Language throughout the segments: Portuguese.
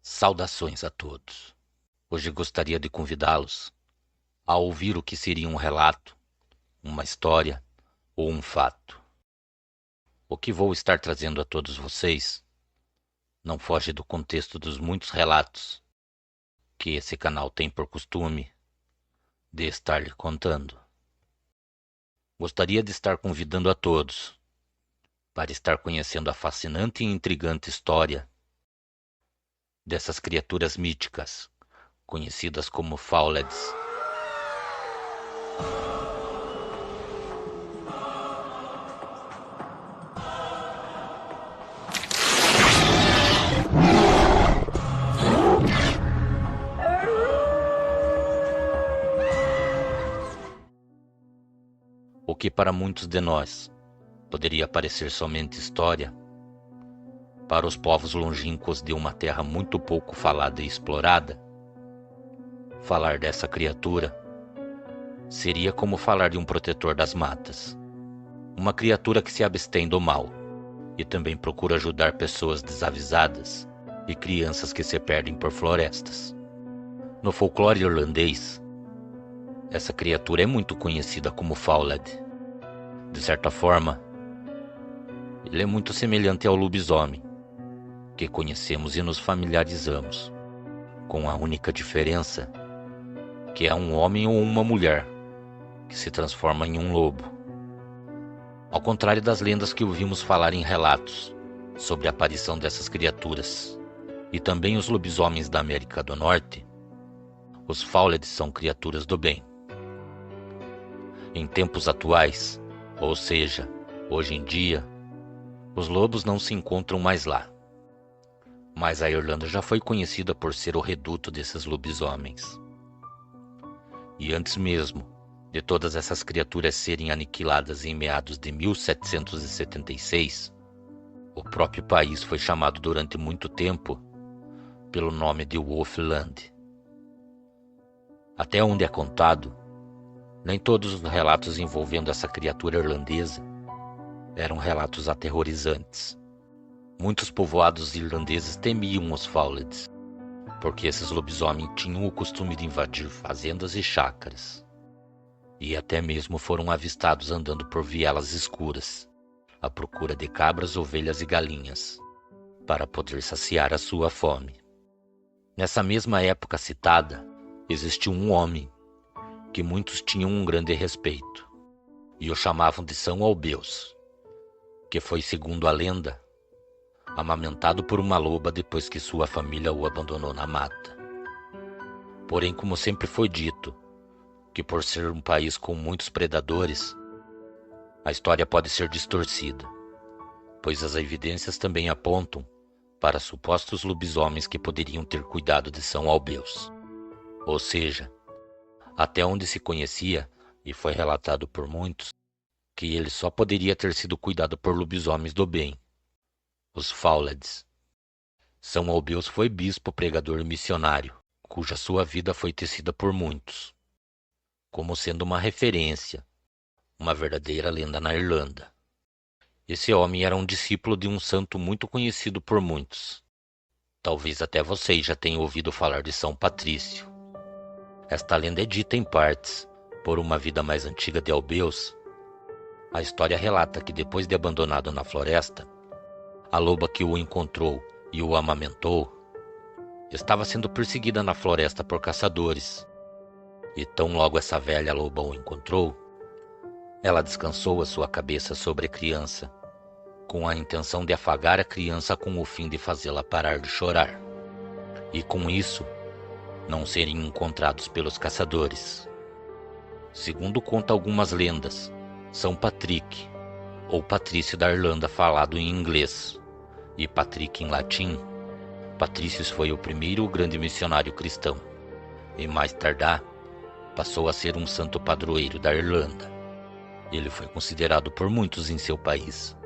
Saudações a todos. Hoje gostaria de convidá-los a ouvir o que seria um relato, uma história ou um fato. O que vou estar trazendo a todos vocês não foge do contexto dos muitos relatos que esse canal tem por costume de estar lhe contando. Gostaria de estar convidando a todos para estar conhecendo a fascinante e intrigante história dessas criaturas míticas, conhecidas como Fauled's. O que para muitos de nós poderia parecer somente história, para os povos longínquos de uma terra muito pouco falada e explorada, falar dessa criatura seria como falar de um protetor das matas. Uma criatura que se abstém do mal e também procura ajudar pessoas desavisadas e crianças que se perdem por florestas. No folclore irlandês, essa criatura é muito conhecida como Fauled. De certa forma, ele é muito semelhante ao lobisomem, que conhecemos e nos familiarizamos, com a única diferença que é um homem ou uma mulher que se transforma em um lobo. Ao contrário das lendas que ouvimos falar em relatos sobre a aparição dessas criaturas, e também os lobisomens da América do Norte, os Fauled são criaturas do bem. Em tempos atuais, ou seja, hoje em dia, os lobos não se encontram mais lá. Mas a Irlanda já foi conhecida por ser o reduto desses lobisomens. E antes mesmo de todas essas criaturas serem aniquiladas em meados de 1776, o próprio país foi chamado durante muito tempo pelo nome de Wolfland. Até onde é contado, nem todos os relatos envolvendo essa criatura irlandesa eram relatos aterrorizantes. Muitos povoados irlandeses temiam os Fauleds, porque esses lobisomens tinham o costume de invadir fazendas e chácaras, e até mesmo foram avistados andando por vielas escuras, à procura de cabras, ovelhas e galinhas, para poder saciar a sua fome. Nessa mesma época citada, existiu um homem que muitos tinham um grande respeito, e o chamavam de São Albeus, que foi, segundo a lenda, amamentado por uma loba depois que sua família o abandonou na mata. Porém, como sempre foi dito, que por ser um país com muitos predadores, a história pode ser distorcida, pois as evidências também apontam para supostos lobisomens que poderiam ter cuidado de São Albeus. Ou seja, até onde se conhecia, e foi relatado por muitos, que ele só poderia ter sido cuidado por lobisomens do bem, os Fauleds. São Albeus foi bispo, pregador e missionário, cuja sua vida foi tecida por muitos, como sendo uma referência, uma verdadeira lenda na Irlanda. Esse homem era um discípulo de um santo muito conhecido por muitos. Talvez até vocês já tenham ouvido falar de São Patrício. Esta lenda é dita em partes por uma vida mais antiga de Albeus. A história relata que depois de abandonado na floresta, a loba que o encontrou e o amamentou estava sendo perseguida na floresta por caçadores. E tão logo essa velha loba o encontrou, ela descansou a sua cabeça sobre a criança, com a intenção de afagar a criança com o fim de fazê-la parar de chorar, e com isso não serem encontrados pelos caçadores. Segundo conta algumas lendas, São Patrick, ou Patrício da Irlanda falado em inglês, e Patrick em latim, Patrícios foi o primeiro grande missionário cristão, e mais tardar passou a ser um santo padroeiro da Irlanda. Ele foi considerado por muitos em seu país,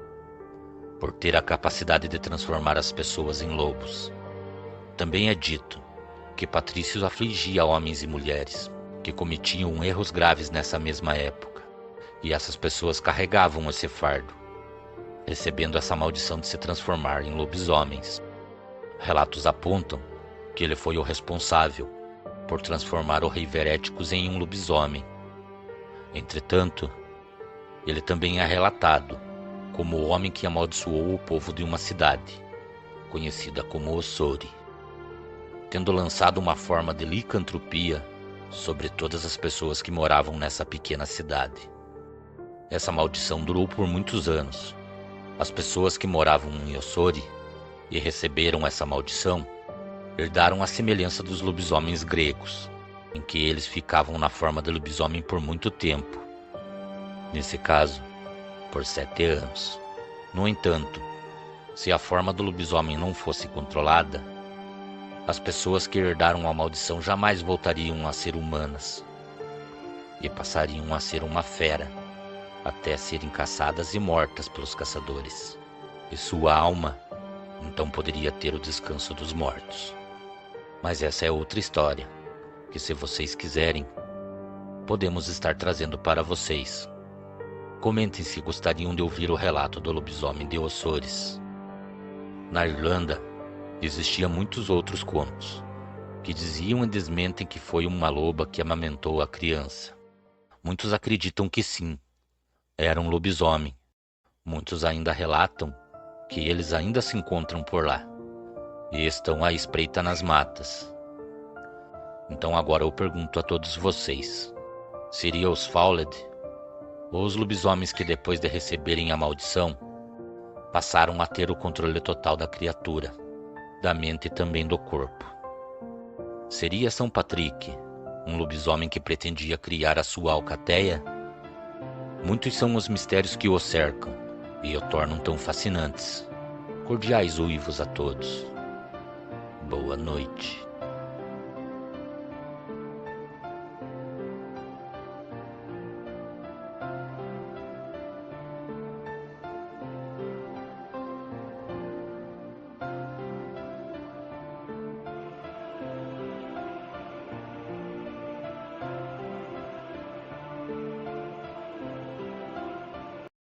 por ter a capacidade de transformar as pessoas em lobos. Também é dito que Patrício afligia homens e mulheres que cometiam erros graves nessa mesma época, e essas pessoas carregavam esse fardo, recebendo essa maldição de se transformar em lobisomens. Relatos apontam que ele foi o responsável por transformar o rei Veréticos em um lobisomem. Entretanto, ele também é relatado como o homem que amaldiçoou o povo de uma cidade, conhecida como Ossori, tendo lançado uma forma de licantropia sobre todas as pessoas que moravam nessa pequena cidade. Essa maldição durou por muitos anos. As pessoas que moravam em Ossori e receberam essa maldição herdaram a semelhança dos lobisomens gregos, em que eles ficavam na forma de lobisomem por muito tempo. Nesse caso, por 7 anos. No entanto, se a forma do lobisomem não fosse controlada, as pessoas que herdaram a maldição jamais voltariam a ser humanas e passariam a ser uma fera, até serem caçadas e mortas pelos caçadores. E sua alma então poderia ter o descanso dos mortos. Mas essa é outra história, que se vocês quiserem, podemos estar trazendo para vocês. Comentem se gostariam de ouvir o relato do lobisomem de Ossores. Na Irlanda, existiam muitos outros contos, que diziam e desmentem que foi uma loba que amamentou a criança. Muitos acreditam que sim, era um lobisomem. Muitos ainda relatam que eles ainda se encontram por lá e estão à espreita nas matas. Então agora eu pergunto a todos vocês, seria os Fouled ou os lobisomens que depois de receberem a maldição, passaram a ter o controle total da criatura, da mente e também do corpo? Seria São Patrick, um lobisomem que pretendia criar a sua alcateia? Muitos são os mistérios que o cercam e o tornam tão fascinantes. Cordiais uivos a todos. Boa noite.